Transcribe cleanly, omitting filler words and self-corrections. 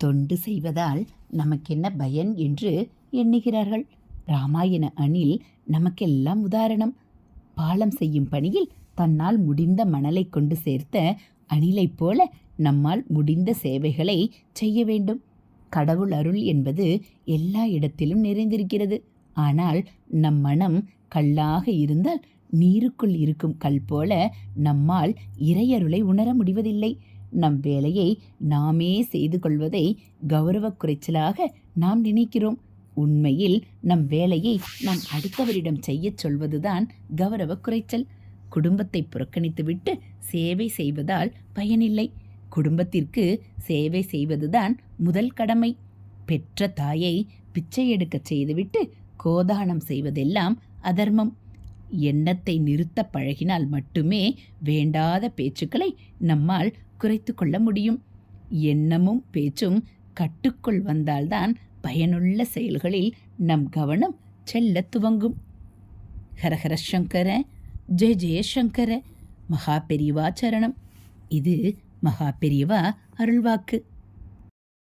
தொண்டு செய்வதால் நமக்கென்ன பயன் என்று எண்ணுகிறார்கள். ராமாயண அணில் நமக்கெல்லாம் உதாரணம். பாலம் செய்யும் பணியில் தன்னால் முடிந்த மணலை கொண்டு சேர்த்த அணிலைப் போல நம்மால் முடிந்த சேவைகளை செய்ய வேண்டும். கடவுள் அருள் என்பது எல்லா இடத்திலும் நிறைந்திருக்கிறது. ஆனால் நம் மனம் கல்லாக இருந்தால் நீருக்குள் இருக்கும் கல் போல நம்மால் இறையருளை உணர முடிவதில்லை. நம் வேலையை நாமே செய்து கொள்வதை கௌரவ குறைச்சலாக நாம் நினைக்கிறோம். உண்மையில் நம் வேலையை நாம் அடுத்தவரிடம் செய்யச் சொல்வதுதான் கௌரவ குறைச்சல். குடும்பத்தை புறக்கணித்துவிட்டு சேவை செய்வதால் பயனில்லை. குடும்பத்திற்கு சேவை செய்வதுதான் முதல் கடமை. பெற்ற தாயை பிச்சை எடுக்க செய்துவிட்டு கோதானம் செய்வதெல்லாம் அதர்மம். எண்ணத்தை நிறுத்த பழகினால் மட்டுமே வேண்டாத பேச்சுக்களை நம்மால் குறைத்து கொள்ள முடியும். எண்ணமும் பேச்சும் கட்டுக்குள் வந்தால்தான் பயனுள்ள செயல்களில் நம் கவனம் செல்ல துவங்கும். ஹரஹர சங்கர, ஜெய ஜெயசங்கர, மகா பெரியவா சரணம். இது மகா பெரியவா அருள்வாக்கு.